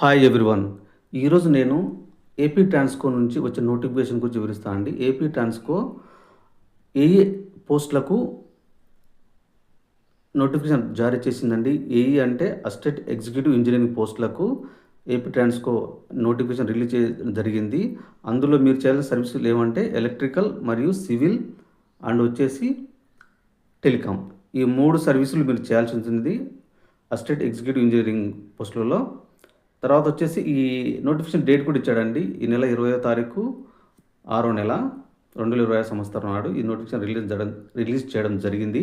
Hi everyone. ఈరోజు నేను AP Transco నుంచి వచ్చే నోటిఫికేషన్ గురించి వివరిస్తా అండి. ఏపీ ట్రాన్స్‌కో ఏఈ పోస్టులకు నోటిఫికేషన్ జారీ చేసిందండి. ఏఈ అంటే అసిస్టెంట్ ఎగ్జిక్యూటివ్ ఇంజినీరింగ్ పోస్టులకు ఏపీ ట్రాన్స్‌కో నోటిఫికేషన్ రిలీజ్ చేయడం జరిగింది. అందులో మీరు చేయాల్సిన సర్వీసులు ఏమంటే ఎలక్ట్రికల్ మరియు సివిల్ అండ్ వచ్చేసి టెలికాం. ఈ 3 సర్వీసులు మీరు చేయాల్సి ఉంటుంది అసిస్టెంట్ ఎగ్జిక్యూటివ్ ఇంజినీరింగ్ పోస్టులలో. తర్వాత వచ్చేసి ఈ నోటిఫికేషన్ డేట్ కూడా ఇచ్చాడండి. ఈ నెల 20వ తారీఖు 6వ నెల 2025 సంవత్సరం నాడు ఈ నోటిఫికేషన్ రిలీజ్ చేయడం జరిగింది.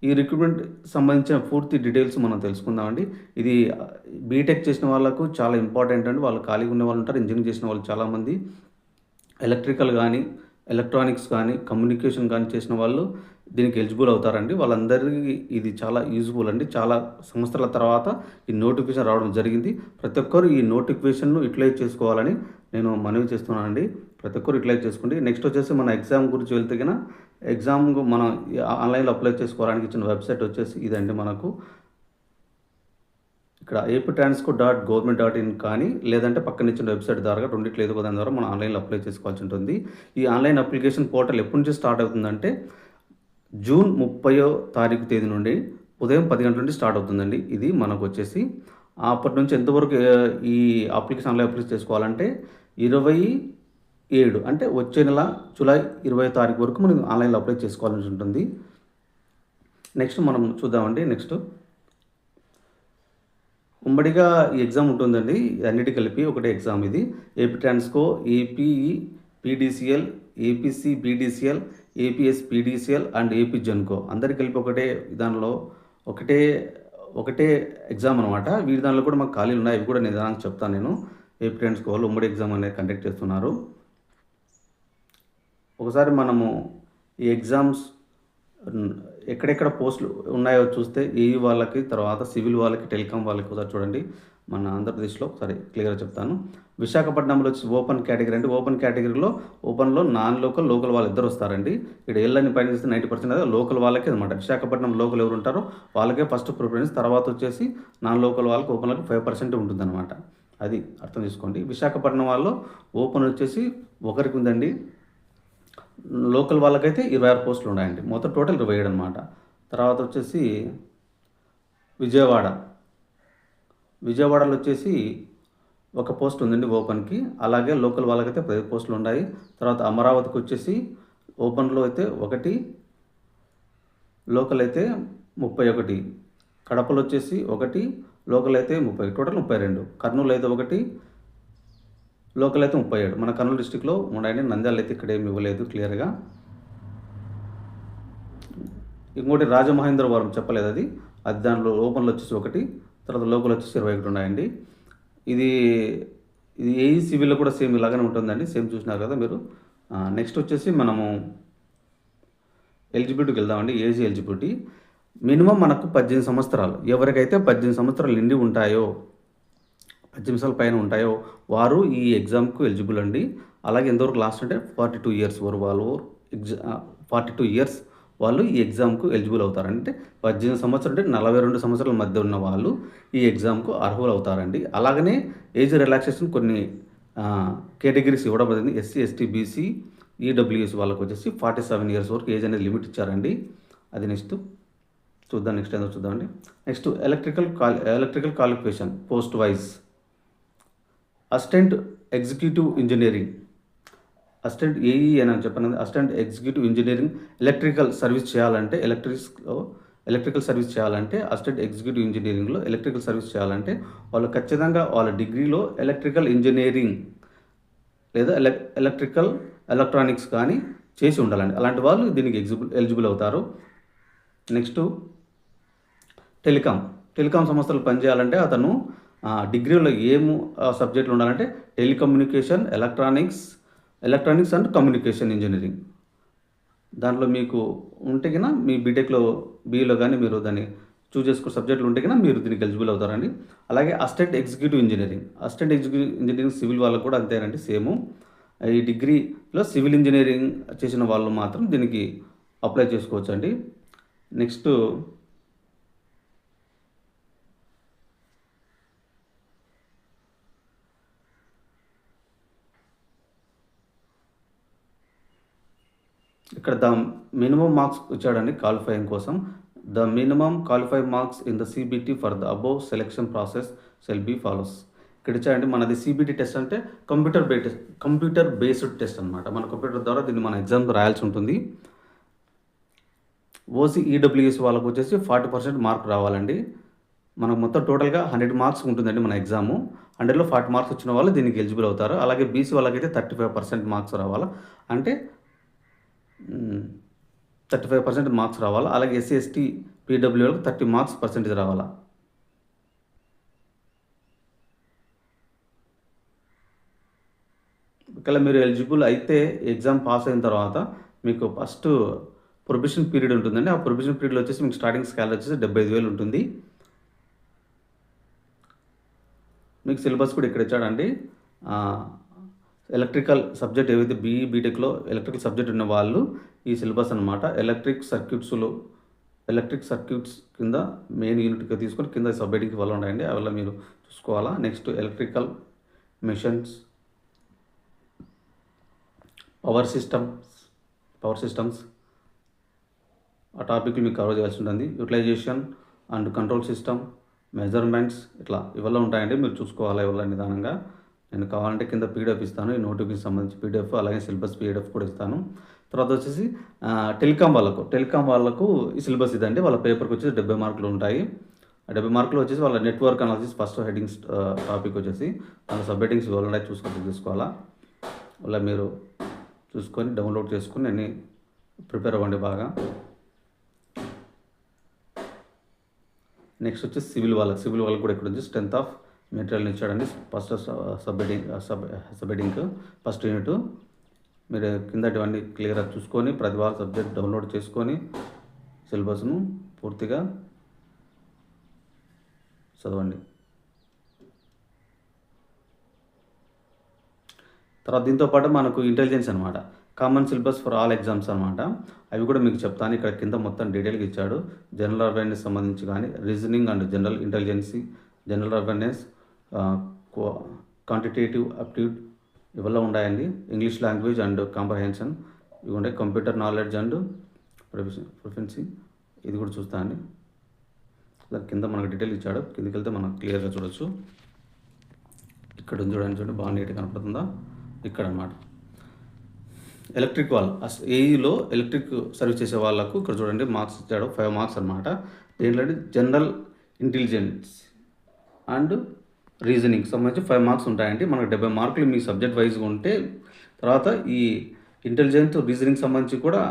ఈ రిక్రూట్మెంట్ సంబంధించిన పూర్తి డీటెయిల్స్ మనం తెలుసుకుందామండి. ఇది బీటెక్ చేసిన వాళ్ళకు చాలా ఇంపార్టెంట్ అండి. వాళ్ళు ఖాళీగా ఉన్న వాళ్ళు ఉంటారు. ఇంజనీరింగ్ చేసిన వాళ్ళు చాలామంది ఎలక్ట్రికల్ కానీ, ఎలక్ట్రానిక్స్ కానీ, కమ్యూనికేషన్ కానీ చేసిన వాళ్ళు దీనికి ఎలిజిబుల్ అవుతారండి. వాళ్ళందరికీ ఇది చాలా యూజ్ఫుల్ అండి. చాలా సంవత్సరాల తర్వాత ఈ నోటిఫికేషన్ రావడం జరిగింది. ప్రతి ఒక్కరు ఈ నోటిఫికేషన్ను యుటిలైజ్ చేసుకోవాలని నేను మనవి చేస్తున్నానండి. ప్రతి ఒక్కరు యుటిలైజ్ చేసుకోండి. నెక్స్ట్ వచ్చేసి మన ఎగ్జామ్ గురించి వెళ్తే కనుక ఎగ్జామ్కు మనం ఆన్లైన్లో అప్లై చేసుకోవడానికి ఇచ్చిన వెబ్సైట్ వచ్చేసి ఇదండి. మనకు ఇక్కడ aptransko.government.in కానీ లేదంటే పక్కన ఇచ్చిన వెబ్సైట్ ద్వారా రెండిట్లో ఏదో దాని ద్వారా మనం ఆన్లైన్లో అప్లై చేసుకోవాల్సి ఉంటుంది. ఈ ఆన్లైన్ అప్లికేషన్ పోర్టల్ ఎప్పటి నుంచి స్టార్ట్ అవుతుందంటే జూన్ 30వ తారీఖు తేదీ నుండి ఉదయం 10 గంటల నుండి స్టార్ట్ అవుతుందండి. ఇది మనకు వచ్చేసి అప్పటి నుంచి ఎంతవరకు ఈ అప్లికేషన్ ఆన్లైన్ అప్లై చేసుకోవాలంటే 27 అంటే వచ్చే నెల జూలై 20వ తారీఖు వరకు మనం ఆన్లైన్లో అప్లై చేసుకోవాల్సి ఉంటుంది. నెక్స్ట్ మనం చూద్దామండి. నెక్స్ట్ ఉమ్మడిగా ఈ ఎగ్జామ్ ఉంటుందండి. అన్నిటి కలిపి ఒకటే ఎగ్జామ్ ఇది. AP Transco, APE PDCL, APC PDCL, APS PDCL and AP Genco అందరికి కలిపి ఒకటే దానిలో ఒకటే ఎగ్జామ్ అనమాట. వీటి దానిలో కూడా మాకు ఖాళీలు ఉన్నాయి. అవి కూడా నిదానంగా చెప్తాను నేను. ఏపీ ట్రాన్స్కో వాళ్ళు ఉమ్మడి ఎగ్జామ్ అనేది కండక్ట్ చేస్తున్నారు. ఒకసారి మనము ఈ ఎగ్జామ్స్ ఎక్కడెక్కడ పోస్టులు ఉన్నాయో చూస్తే ఏఈ వాళ్ళకి, తర్వాత సివిల్ వాళ్ళకి, టెలికాం వాళ్ళకి ఒకసారి చూడండి. మన ఆంధ్రప్రదేశ్లో ఒకసారి క్లియర్గా చెప్తాను. విశాఖపట్నంలో వచ్చి ఓపెన్ కేటగిరీ అండి. ఓపెన్ కేటగిరీలో ఓపెన్లో నాన్ లోకల్, లోకల్ వాళ్ళు ఇద్దరు వస్తారండి. ఇక్కడ ఎల్లని పైన ఇస్తే 90% లోకల్ వాళ్ళకే అనమాట. విశాఖపట్నం లోకల్ ఎవరు ఉంటారో వాళ్ళకే ఫస్ట్ ప్రిఫరెన్స్. తర్వాత వచ్చేసి నాన్ లోకల్ వాళ్ళకి ఓపెన్లకు 5% ఉంటుంది అనమాట. అది అర్థం చేసుకోండి. విశాఖపట్నం వాళ్ళు ఓపెన్ వచ్చేసి ఒకరికి ఉందండి. లోకల్ వాళ్ళకైతే 26 పోస్టులు ఉన్నాయండి. మొత్తం టోటల్ 27 అనమాట. తర్వాత వచ్చేసి విజయవాడలో వచ్చేసి ఒక పోస్ట్ ఉందండి ఓపెన్కి. అలాగే లోకల్ వాళ్ళకైతే 10 పోస్టులు ఉన్నాయి. తర్వాత అమరావతికి వచ్చేసి ఓపెన్లో అయితే 1, లోకల్ అయితే 31, కడపలో వచ్చేసి 1, లోకల్ అయితే 30, టోటల్ 32. కర్నూలు అయితే 1, లోకల్ అయితే 37. మన కర్నూలు డిస్టిక్లో ఉన్నాయండి. నంద్యాల అయితే ఇక్కడ ఏమి ఇవ్వలేదు క్లియర్గా. ఇంకోటి రాజమహేంద్రవరం చెప్పలేదు అది దాంట్లో ఓపెన్లో వచ్చేసి 1, తర్వాత లోకల్ వచ్చేసి 21 ఉన్నాయండి. ఇది ఏఈ సివిల్లో కూడా సేమ్ ఇలాగనే ఉంటుందండి. సేమ్ చూసినారు కదా మీరు. నెక్స్ట్ వచ్చేసి మనము ఎలిజిబిలిటీకి వెళ్దామండి. ఏజ్ ఎలిజిబిలిటీ మినిమం మనకు 18 సంవత్సరాలు. ఎవరికైతే 18 సంవత్సరాలు నిండి ఉంటాయో, 18 సంవత్సరాల పైన ఉంటాయో వారు ఈ ఎగ్జామ్కు ఎలిజిబుల్ అండి. అలాగే ఎంతవరకు లాస్ట్ అంటే 42 ఇయర్స్ వాళ్ళు 42 ఇయర్స్ వాళ్ళు ఈ ఎగ్జామ్కు ఎలిజిబుల్ అవుతారంటే 18 సంవత్సరాలు అంటే 42 సంవత్సరాల మధ్య ఉన్న వాళ్ళు ఈ ఎగ్జామ్కు అర్హులు అవుతారండి. అలాగనే ఏజ్ రిలాక్సేషన్ కొన్ని కేటగిరీస్ ఇవ్వబడింది. ఎస్సీ, ఎస్టీ, బీసీ, ఈడబ్ల్యూఎస్ వాళ్ళకు వచ్చేసి 47 ఇయర్స్ వరకు ఏజ్ అనేది లిమిట్ ఇచ్చారండి. అది నెక్స్ట్ చూద్దాం. నెక్స్ట్ ఏదో చూద్దామండి. Next electrical qualification post wise assistant executive engineering, assistant AE అని చెప్పాను. Assistant executive engineering electrical service చేయాలంటే ఎలక్ట్రికల్ సర్వీస్ చేయాలంటే అసిస్టెంట్ ఎగ్జిక్యూటివ్ ఇంజనీరింగ్లో ఎలక్ట్రికల్ సర్వీస్ చేయాలంటే వాళ్ళు ఖచ్చితంగా వాళ్ళ డిగ్రీలో ఎలక్ట్రికల్ ఇంజనీరింగ్ లేదా ఎలక్ట్రానిక్స్ కానీ చేసి ఉండాలండి. అలాంటి వాళ్ళు దీనికి ఎలిజిబుల్ అవుతారు. నెక్స్ట్ టెలికాం సంస్థలు పనిచేయాలంటే అతను డిగ్రీలో ఏము సబ్జెక్టులు ఉండాలంటే telecommunication, electronics and communication engineering. దాంట్లో మీకు ఉంటే కన్నా మీ బీటెక్లో బీఈలో కానీ మీరు దాన్ని చూస్ చేసుకున్న సబ్జెక్టులు ఉంటే కన్నా మీరు దీనికి ఎలిజిబుల్ అవుతారండి. అలాగే అసిస్టెంట్ ఎగ్జిక్యూటివ్ ఇంజనీరింగ్ సివిల్ వాళ్ళకు కూడా అంతేనండి. సేమ్ ఈ డిగ్రీలో సివిల్ ఇంజనీరింగ్ చేసిన వాళ్ళు మాత్రం దీనికి అప్లై చేసుకోవచ్చు అండి. నెక్స్ట్ ఇక్కడ ద మినిమం మార్క్స్ ఇచ్చాడండి క్వాలిఫైయింగ్ కోసం. The minimum qualify marks in the CBT for the above selection process shall be follows. ఇక్కడ ఇచ్చాడండి. మనది సిబిటి టెస్ట్ అంటే కంప్యూటర్ బేస్డ్ టెస్ట్ అనమాట. మన కంప్యూటర్ ద్వారా దీన్ని మన ఎగ్జామ్ రాయాల్సి ఉంటుంది. ఓసీ ఈడబ్ల్యూఎస్ వాళ్ళకు వచ్చేసి 40% మార్క్ రావాలండి. మనకు మొత్తం టోటల్గా 100 మార్క్స్ ఉంటుందండి మన ఎగ్జాము. 100లో 40 మార్క్స్ వచ్చిన వాళ్ళు దీనికి ఎలిజిబుల్ అవుతారు. అలాగే బీసీ వాళ్ళకైతే 35% మార్క్స్ రావాలి. అంటే 35% మార్క్స్ రావాలి. అలాగే ఎస్సీ ఎస్టీ పీడబ్ల్యూ వాళ్ళకి 30 మార్క్స్ పర్సెంటేజ్ రావాలా. ఒకవేళ మీరు ఎలిజిబుల్ అయితే ఎగ్జామ్ పాస్ అయిన తర్వాత మీకు ఫస్ట్ ప్రొబేషన్ పీరియడ్ ఉంటుందండి. ఆ ప్రొబేషన్ పీరియడ్లో వచ్చేసి మీకు స్టార్టింగ్ స్కాలరీ వచ్చేసి 75,000 ఉంటుంది. మీకు సిలబస్ కూడా ఇక్కడ ఇచ్చాడండి. ఎలక్ట్రికల్ సబ్జెక్ట్ ఏవైతే బీఈ బీటెక్లో ఎలక్ట్రికల్ సబ్జెక్ట్ ఉన్న వాళ్ళు ఈ సిలబస్ అనమాట. ఎలక్ట్రిక్ సర్క్యూట్స్ కింద మెయిన్ యూనిట్గా తీసుకొని కింద సబ్ హెడ్డింగ్కి వాళ్ళు ఉన్నాయండి. అవి మీరు చూసుకోవాలా. Next electrical machines, power systems ఆ టాపిక్లు మీకు కవర్ చేయాల్సి ఉంటుంది. Utilization and control system, measurements ఇట్లా ఇవల్ల ఉంటాయండి. మీరు చూసుకోవాలి ఇవల్ల నిదానంగా. నేను కావాలంటే కింద పీడిఎఫ్ ఇస్తాను. ఈ నోటిఫికేషన్ సంబంధించి పీడిఎఫ్, అలాగే సిలబస్ పీడిఎఫ్ కూడా ఇస్తాను. తర్వాత వచ్చేసి టెలికాం వాళ్ళకు ఈ సిలబస్ ఇదండి. వాళ్ళ పేపర్కి వచ్చేసి 70 మార్కులు ఉంటాయి. 70 మార్కులు వచ్చేసి వాళ్ళ network analysis first headings topic వచ్చేసి వాళ్ళ సబ్ హెడ్డింగ్స్ ఇవ్వాలంటే చూసుకోవాలా. వాళ్ళ మీరు చూసుకొని డౌన్లోడ్ చేసుకొని అన్నీ ప్రిపేర్ అవ్వండి బాగా. నెక్స్ట్ వచ్చి సివిల్ వాళ్ళకి కూడా ఇక్కడ వచ్చి స్ట్రెంత్ ఆఫ్ మెటీరియల్ ఇచ్చాడండి. First sub heading first unit. మీరు కింద ఇవన్నీ క్లియర్గా చూసుకొని ప్రతి వారం సబ్జెక్ట్ డౌన్లోడ్ చేసుకొని సిలబస్ను పూర్తిగా చదవండి. తర్వాత దీంతోపాటు మనకు ఇంటెలిజెన్స్ అనమాట. Common syllabus for all exams అనమాట. అవి కూడా మీకు చెప్తాను. ఇక్కడ కింద మొత్తం డీటెయిల్గా ఇచ్చాడు. జనరల్ అవేర్నెస్ సంబంధించి కానీ, reasoning and general intelligency, general awareness, quantitative aptitude ఇవల్ల ఉన్నాయండి. ఇంగ్లీష్ లాంగ్వేజ్ అండ్ కాంప్రహెన్షన్ ఇవి ఉంటాయి. కంప్యూటర్ నాలెడ్జ్ అండ్ ప్రొఫెన్సీ ఇది కూడా చూస్తా అండి. దాని కింద మనకు డీటెయిల్ ఇచ్చాడు. కిందకి వెళ్తే మనం క్లియర్గా చూడొచ్చు. ఇక్కడ చూడండి బాగా నీట్గా కనపడుతుందా. ఇక్కడ అన్నమాట ఎలక్ట్రిక్ వాళ్ళు ఏఈలో ఎలక్ట్రిక్ సర్వీస్ చేసే వాళ్ళకు ఇక్కడ చూడండి మార్క్స్ ఇచ్చాడు. 5 మార్క్స్ అనమాట. దేంట్లో జనరల్ ఇంటెలిజెన్స్ అండ్ రీజనింగ్ సంబంధించి 5 మార్క్స్ ఉంటాయండి. మనకు 70 మార్కులు మీ సబ్జెక్ట్ వైజ్గా ఉంటే, తర్వాత ఈ ఇంటెలిజెన్స్ రీజనింగ్ సంబంధించి కూడా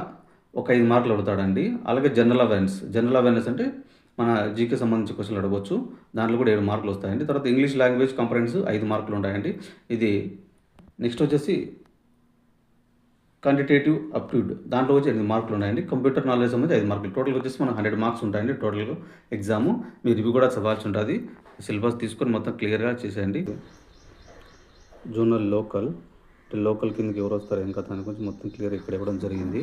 ఒక 5 మార్కులు అడుగుతాడండి. అలాగే జనరల్ అవేర్నెస్ అంటే మన జీకే సంబంధించి క్వశ్చన్లు అడగవచ్చు. దాంట్లో కూడా 7 మార్కులు వస్తాయండి. తర్వాత ఇంగ్లీష్ లాంగ్వేజ్ కాంప్రహెన్షన్ 5 మార్కులు ఉంటాయండి. ఇది నెక్స్ట్ వచ్చేసి క్వాంటిటేటివ్ అప్టిట్యూడ్ దాంట్లో వచ్చి 8 మార్కులు ఉన్నాయండి. కంప్యూటర్ నాలెడ్జ్ సంబంధించి 5 మార్కులు. టోటల్ వచ్చేసి మనం 100 మార్క్స్ ఉంటాయండి టోటల్గా ఎగ్జాము. మీరు ఇవి కూడా చదవాల్సి ఉంటుంది. సిలబస్ తీసుకొని మొత్తం క్లియర్గా చేసేయండి. జోనల్ లోకల్ కిందకి ఎవరు వస్తారు ఏం కదా దాని గురించి మొత్తం క్లియర్ ఇక్కడ ఇవ్వడం జరిగింది.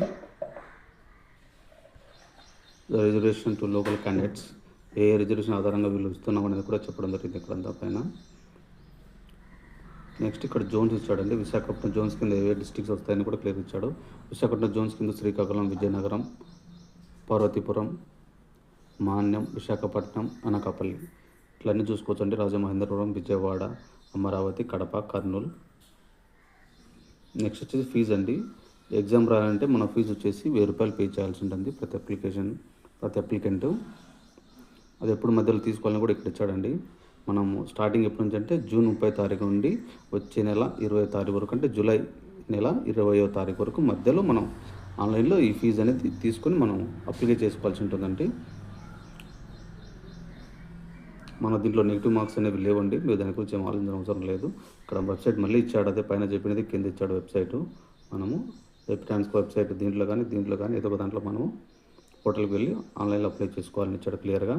Reservation to local candidates, A reservation ఆధారంగా వీళ్ళు ఇస్తున్నాం అనేది కూడా చెప్పడం జరిగింది ఇక్కడంతా పైన. నెక్స్ట్ ఇక్కడ జోన్స్ ఇచ్చాడండి. విశాఖపట్నం జోన్స్ కింద ఏ డిస్ట్రిక్ట్స్ వస్తాయని కూడా క్లియర్ ఇచ్చాడు. విశాఖపట్నం జోన్స్ కింద శ్రీకాకుళం, విజయనగరం, పార్వతీపురం, మాన్యం, విశాఖపట్నం, అనకాపల్లి ఇట్లన్నీ చూసుకోవచ్చండి. రాజమహేంద్రపురం, విజయవాడ, అమరావతి, కడప, కర్నూలు. నెక్స్ట్ వచ్చేసి ఫీజు అండి. ఎగ్జామ్ రాయాలంటే మన ఫీజు వచ్చేసి 1000 రూపాయలు పే చేయాల్సి ఉంటుంది ప్రతి అప్లికెంటు. అది ఎప్పుడు మధ్యలో తీసుకోవాలని కూడా ఇక్కడ ఇచ్చాడండి. మనము స్టార్టింగ్ ఎప్పటి నుంచి అంటే జూన్ 30 తారీఖు నుండి వచ్చే నెల 20వ తారీఖు వరకు, అంటే జూలై నెల 20వ తారీఖు వరకు మధ్యలో మనం ఆన్లైన్లో ఈ ఫీజు అనేది తీసుకొని మనం అప్లై చేసుకోవాల్సి ఉంటుందండి. మన దీంట్లో నెగిటివ్ మార్క్స్ అనేవి లేవండి. మీరు దాని గురించి ఏం ఆలోచించిన అవసరం లేదు. ఇక్కడ వెబ్సైట్ మళ్ళీ ఇచ్చాడు. అదే పైన చెప్పినది కింద ఇచ్చాడు వెబ్సైటు. మనము ట్రాన్స్కో వెబ్సైట్ దీంట్లో కానీ ఏదో ఒక దాంట్లో మనము పోర్టల్కి వెళ్ళి ఆన్లైన్లో అప్లై చేసుకోవాలని ఇచ్చాడు క్లియర్గా.